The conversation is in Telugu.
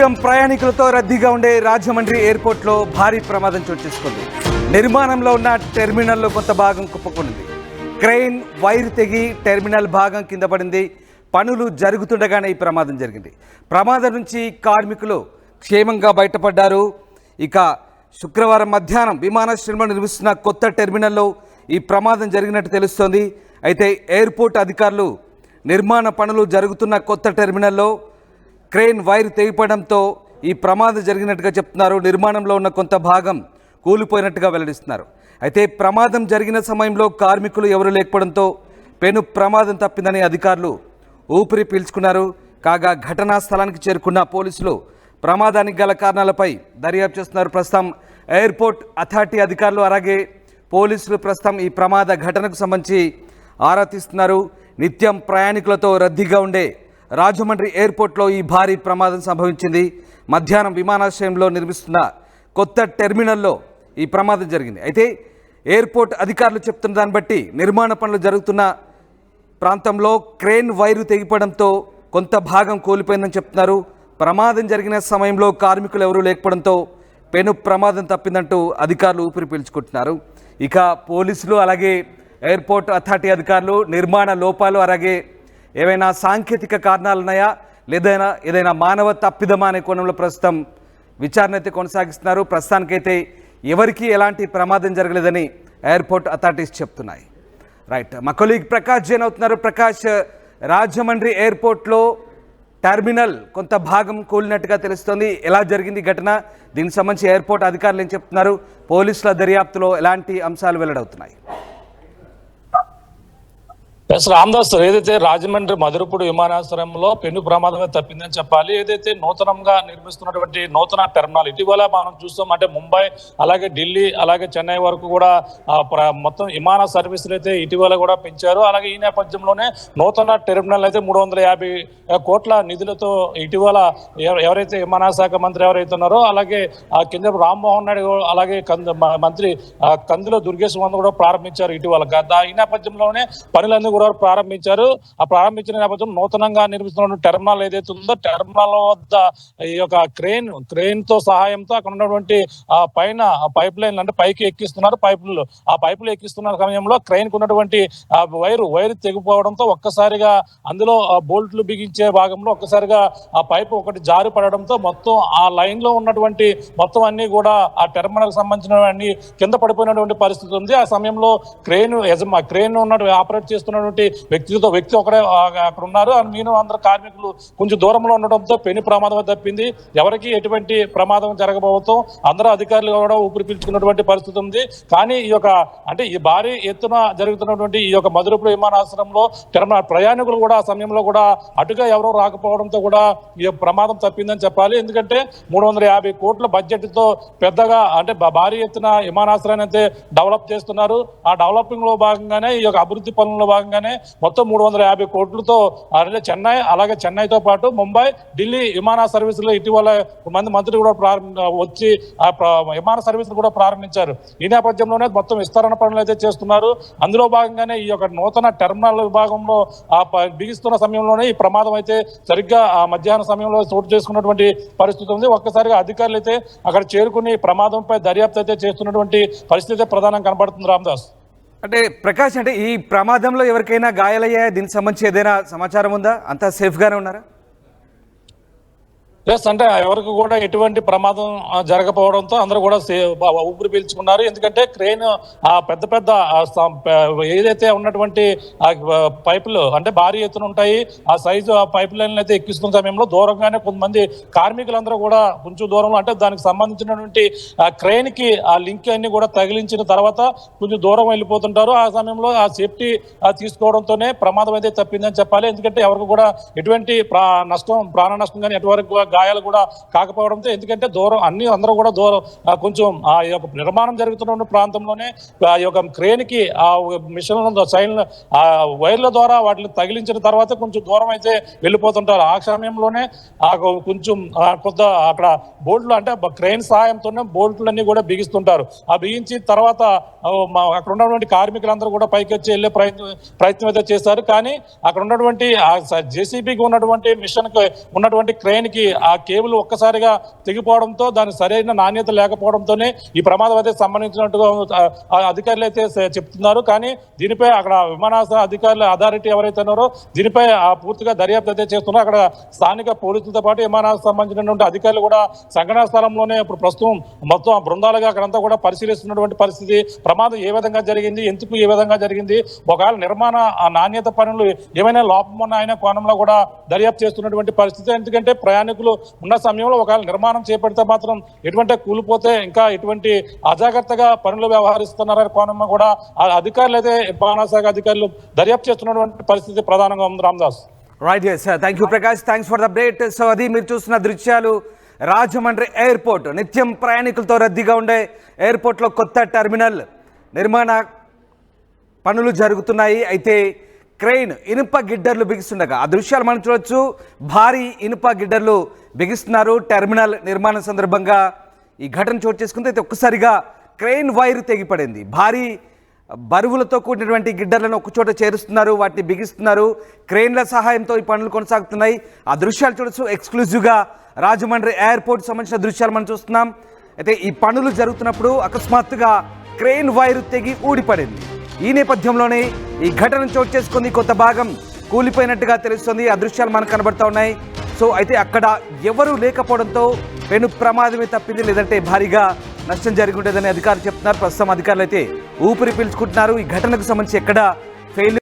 నిత్యం ప్రయాణికులతో రద్దీగా ఉండే రాజమండ్రి ఎయిర్పోర్ట్లో భారీ ప్రమాదం చోటు చేసుకుంది. నిర్మాణంలో ఉన్న టెర్మినల్లో కొంత భాగం కుప్పకూలింది. క్రెయిన్ వైర్ తెగి టెర్మినల్ భాగం కింద పడింది. పనులు జరుగుతుండగానే ఈ ప్రమాదం జరిగింది. ప్రమాదం నుంచి కార్మికులు క్షేమంగా బయటపడ్డారు. ఇక శుక్రవారం మధ్యాహ్నం విమానాశ్రయంలో నిర్మిస్తున్న కొత్త టెర్మినల్లో ఈ ప్రమాదం జరిగినట్టు తెలుస్తోంది. అయితే ఎయిర్పోర్ట్ అధికారులు నిర్మాణ పనులు జరుగుతున్న కొత్త టెర్మినల్లో క్రెయిన్ వైర్ తెగిపడంతో ఈ ప్రమాదం జరిగినట్టుగా చెప్తున్నారు. నిర్మాణంలో ఉన్న కొంత భాగం కూలిపోయినట్టుగా వెల్లడిస్తున్నారు. అయితే ప్రమాదం జరిగిన సమయంలో కార్మికులు ఎవరు లేకపోవడంతో పెను ప్రమాదం తప్పిందని అధికారులు ఊపిరి పీల్చుకున్నారు. కాగా ఘటనా స్థలానికి చేరుకున్న పోలీసులు ప్రమాదానికి గల కారణాలపై దర్యాప్తు చేస్తున్నారు. ప్రస్తుతం ఎయిర్పోర్ట్ అథారిటీ అధికారులు అలాగే పోలీసులు ప్రస్తుతం ఈ ప్రమాద ఘటనకు సంబంధించి ఆరా తీస్తున్నారు. నిత్యం ప్రయాణికులతో రద్దీగా ఉండే రాజమండ్రి ఎయిర్పోర్ట్లో ఈ భారీ ప్రమాదం సంభవించింది. మధ్యాహ్నం విమానాశ్రయంలో నిర్మిస్తున్న కొత్త టెర్మినల్లో ఈ ప్రమాదం జరిగింది. అయితే ఎయిర్పోర్ట్ అధికారులు చెప్తున్న దాన్ని బట్టి నిర్మాణ పనులు జరుగుతున్న ప్రాంతంలో క్రేన్ వైరు తెగిపడంతో కొంత భాగం కూలిపోయిందని చెప్తున్నారు. ప్రమాదం జరిగిన సమయంలో కార్మికులు ఎవరూ లేకపోవడంతో పెను ప్రమాదం తప్పిందంటూ అధికారులు ఊపిరి పీల్చుకుంటున్నారు. ఇక పోలీసులు అలాగే ఎయిర్పోర్ట్ అథారిటీ అధికారులు నిర్మాణ లోపాలు అలాగే ఏవైనా సాంకేతిక కారణాలు ఉన్నాయా లేదా ఏదైనా మానవ తప్పిదమా అనే కోణంలో ప్రస్తుతం విచారణ అయితే కొనసాగిస్తున్నారు. ప్రస్తుతానికైతే ఎవరికి ఎలాంటి ప్రమాదం జరగలేదని ఎయిర్పోర్ట్ అథారిటీస్ చెప్తున్నాయి. రైట్, మా కొలీగ్ ప్రకాష్ జైన్ అవుతున్నారు. ప్రకాష్, రాజమండ్రి ఎయిర్పోర్ట్లో టెర్మినల్ కొంత భాగం కూలినట్టుగా తెలుస్తోంది. ఎలా జరిగింది ఘటన? దీనికి సంబంధించి ఎయిర్పోర్ట్ అధికారులు ఏం చెప్తున్నారు? పోలీసుల దర్యాప్తులో ఎలాంటి అంశాలు వెల్లడవుతున్నాయి? రామదాస్, ఏదైతే రాజమండ్రి మధురపూడి విమానాశ్రయంలో పెను ప్రమాదమే తప్పిందని చెప్పాలి. ఏదైతే నూతనంగా నిర్మిస్తున్నటువంటి నూతన టెర్మినల్ ఇటీవల మనం చూస్తాం, అంటే ముంబై అలాగే ఢిల్లీ అలాగే చెన్నై వరకు కూడా మొత్తం విమాన సర్వీసులు అయితే ఇటీవల కూడా పెంచారు. అలాగే ఈ నేపథ్యంలోనే నూతన టెర్మినల్ అయితే 350 కోట్ల నిధులతో ఇటీవల ఎవరైతే విమానశాఖ మంత్రి ఎవరైతే ఉన్నారో అలాగే కింద రామ్మోహన్ నాయుడు అలాగే మంత్రి కందుల దుర్గేష్ కూడా ప్రారంభించారు ఇటీవల. ఈ నేపథ్యంలోనే పనులన్నీ కూడా ప్రారంభించారు. ఆ ప్రారంభించిన నేపథ్యం నూతనంగా నిర్మిస్తున్న టెర్మినల్ ఏదైతే ఉందో టెర్మినల్ వద్ద ఈ యొక్క క్రెయిన్ తో సహాయంతో అక్కడ ఉన్నటువంటి పైన పైప్ లైన్లు అంటే పైకి ఎక్కిస్తున్నారు పైపులు. ఆ పైపులు ఎక్కిస్తున్న సమయంలో క్రెయిన్ కు ఉన్నటువంటి వైరు తెగిపోవడంతో ఒక్కసారిగా అందులో బోల్ట్లు బిగించే భాగంలో ఒక్కసారిగా ఆ పైపు ఒకటి జారి పడడంతో మొత్తం ఆ లైన్ లో ఉన్నటువంటి మొత్తం అన్ని కూడా ఆ టెర్మినల్ సంబంధించినవన్నీ కింద పడిపోయినటువంటి పరిస్థితి ఉంది. ఆ సమయంలో క్రెయిన్ ఉన్న ఆపరేట్ చేస్తున్న వ్యక్తి ఒకడే అక్కడ ఉన్నారు. నేను అందరు కార్మికులు కొంచెం దూరంలో ఉండడంతో పెను ప్రమాదం తప్పింది. ఎవరికి ఎటువంటి ప్రమాదం జరగబోతాం అందరూ అధికారులు కూడా ఊపిరి పీల్చుకున్నటువంటి పరిస్థితి ఉంది. కానీ ఈ భారీ ఎత్తున జరుగుతున్నటువంటి ఈ యొక్క మధురపూడి విమానాశ్రయంలో ప్రయాణికులు కూడా ఆ సమయంలో కూడా అటుగా ఎవరో రాకపోవడంతో కూడా ఈ ప్రమాదం తప్పిందని చెప్పాలి. ఎందుకంటే 350 కోట్ల బడ్జెట్ తో పెద్దగా అంటే భారీ ఎత్తున విమానాశ్రయాన్ని అయితే డెవలప్ చేస్తున్నారు. ఆ డెవలపింగ్ లో భాగంగానే ఈ యొక్క అభివృద్ధి పనుల్లో భాగంగానే మొత్తం 350 కోట్లతో చెన్నై అలాగే చెన్నైతో పాటు ముంబై ఢిల్లీ విమాన సర్వీసులు ఇటీవల మంత్రులు కూడా వచ్చి ఆ విమాన సర్వీసులు కూడా ప్రారంభించారు. ఈ నేపథ్యంలోనే మొత్తం విస్తరణ పనులు అయితే చేస్తున్నారు. అందులో భాగంగానే ఈ యొక్క నూతన టెర్మినల్ విభాగంలో బిగిస్తున్న సమయంలోనే ఈ ప్రమాదం అయితే సరిగ్గా ఆ మధ్యాహ్నం సమయంలో చోటు చేసుకున్నటువంటి పరిస్థితి ఉంది. ఒక్కసారిగా అధికారులు అయితే అక్కడ చేరుకుని ప్రమాదంపై దర్యాప్తు అయితే చేస్తున్నటువంటి పరిస్థితి ప్రధానంగా కనబడుతుంది. రామదాస్, అంటే ప్రకాష్, అంటే ఈ ప్రమాదంలో ఎవరికైనా గాయాలయ్యాయా? దీనికి సంబంధించి ఏదైనా సమాచారం ఉందా? అంతా సేఫ్గానే ఉన్నారా? అంటే ఎవరికి కూడా ఎటువంటి ప్రమాదం జరగకపోవడంతో అందరూ కూడా ఊపిరి పీల్చుకున్నారు. ఎందుకంటే క్రెయిన్ పెద్ద పెద్ద ఏదైతే ఉన్నటువంటి పైపులు అంటే భారీ ఎత్తున ఉంటాయి ఆ సైజు ఆ పైప్ లైన్లు అయితే ఎక్కిస్తున్న సమయంలో దూరంగానే కొంతమంది కార్మికులందరూ కూడా కొంచెం దూరంలో అంటే దానికి సంబంధించినటువంటి క్రెయిన్ కి ఆ లింక్ అన్ని కూడా తగిలించిన తర్వాత కొంచెం దూరం వెళ్ళిపోతుంటారు. ఆ సమయంలో ఆ సేఫ్టీ తీసుకోవడంతోనే ప్రమాదం అయితే తప్పిందని చెప్పాలి. ఎందుకంటే ఎవరికి కూడా ఎటువంటి ప్రాణ నష్టం కానీ ఎటువంటి గాయాలు కూడా కాకపోవడంతో, ఎందుకంటే అందరూ కూడా దూరం కొంచెం ఆ యొక్క నిర్మాణం జరుగుతున్న ప్రాంతంలోనే ఆ యొక్క క్రేన్ కి ఆ మిషన్ సైన్ వైర్ల ద్వారా వాటిని తగిలించిన తర్వాత కొంచెం దూరం అయితే వెళ్ళిపోతుంటారు. ఆ సమయంలోనే కొంచెం కొంత అక్కడ బోల్ట్లు అంటే క్రేన్ సహాయంతోనే బోల్ట్లన్నీ కూడా బిగిస్తుంటారు. ఆ బిగించిన తర్వాత అక్కడ ఉన్నటువంటి కార్మికులందరూ కూడా పైకి వచ్చి వెళ్ళే ప్రయత్నం అయితే చేస్తారు. కానీ అక్కడ ఉన్నటువంటి జేసీబీకి ఉన్నటువంటి మిషన్ కి ఉన్నటువంటి క్రేన్ కి ఆ ఆ కేబుల్ ఒక్కసారిగా తెగిపోవడంతో దాని సరైన నాణ్యత లేకపోవడంతోనే ఈ ప్రమాదం అయితే సంబంధించినట్టుగా అధికారులు అయితే చెప్తున్నారు. కానీ దీనిపై అక్కడ విమానాశ్రయ అధికారుల అథారిటీ ఎవరైతే ఉన్నారో దీనిపై పూర్తిగా దర్యాప్తు అయితే చేస్తున్నారు. అక్కడ స్థానిక పోలీసులతో పాటు విమానాలకు సంబంధించినటువంటి అధికారులు కూడా సంఘటనా స్థలంలోనే ఇప్పుడు ప్రస్తుతం మొత్తం బృందాలుగా అక్కడంతా కూడా పరిశీలిస్తున్నటువంటి పరిస్థితి. ప్రమాదం ఏ విధంగా జరిగింది, ఎందుకు ఏ విధంగా జరిగింది, ఒకవేళ నిర్మాణ నాణ్యత పనులు ఏమైనా లోపం ఉన్నాయనే కోణంలో కూడా దర్యాప్తు చేస్తున్నటువంటి పరిస్థితి. ఎందుకంటే ప్రయాణికులు ఉన్న సమయంలో ఒకవేళ నిర్మాణం చేపడితే మాత్రం ఎటువంటి కూలిపోతే ఇంకా ఎటువంటి అజాగ్రత్తగా పనులు వ్యవహరిస్తున్నారనే కోణంలో కూడా అధికారులు అయితే విమానశాఖ అధికారులు దర్యాప్తు చేస్తున్నటువంటి పరిస్థితి ప్రధానంగా ఉంది. Ramdas. Right, sir, thank you Prakash, thanks for the update. So అది మీరు చూస్తున్న దృశ్యాలు రాజమండ్రి ఎయిర్పోర్ట్. నిత్యం ప్రయాణికులతో రద్దీగా ఉండే ఎయిర్పోర్ట్లో కొత్త టెర్మినల్ నిర్మాణ పనులు జరుగుతున్నాయి. అయితే క్రెయిన్ ఇనుప గిడ్డర్లు బిగిస్తుండగా ఆ దృశ్యాలు మనం చూడొచ్చు. భారీ ఇనుప గిడ్డర్లు బిగిస్తున్నారు టెర్మినల్ నిర్మాణం సందర్భంగా ఈ ఘటన చోటు చేసుకుంటే. అయితే ఒక్కసారిగా క్రెయిన్ వైర్ తెగిపడింది. భారీ బరువులతో కూడినటువంటి గిడ్డర్లను ఒకచోట చేరుస్తున్నారు, వాటిని బిగిస్తున్నారు. క్రెయిన్ల సహాయంతో ఈ పనులు కొనసాగుతున్నాయి. ఆ దృశ్యాలు చూడొచ్చు. ఎక్స్క్లూజివ్గా రాజమండ్రి ఎయిర్పోర్ట్ సంబంధించిన దృశ్యాలు మనం చూస్తున్నాం. అయితే ఈ పనులు జరుగుతున్నప్పుడు అకస్మాత్తుగా క్రెయిన్ వైరు తెగి ఊడిపడింది. ఈ నేపథ్యంలోనే ఈ ఘటన చోటు చేసుకుంది. కొంత భాగం కూలిపోయినట్టుగా తెలుస్తుంది. ఆ దృశ్యాలు మనకు కనబడతా ఉన్నాయి. సో అయితే అక్కడ ఎవరూ లేకపోవడంతో పెను ప్రమాదమే తప్పింది, లేదంటే భారీగా నష్టం జరిగి ఉండేదని అధికారులు చెప్తున్నారు. ప్రస్తుతం అధికారులు అయితే ఊపిరి పీల్చుకుంటున్నారు. ఈ ఘటనకు సంబంధించి ఎక్కడ ఫెయిల్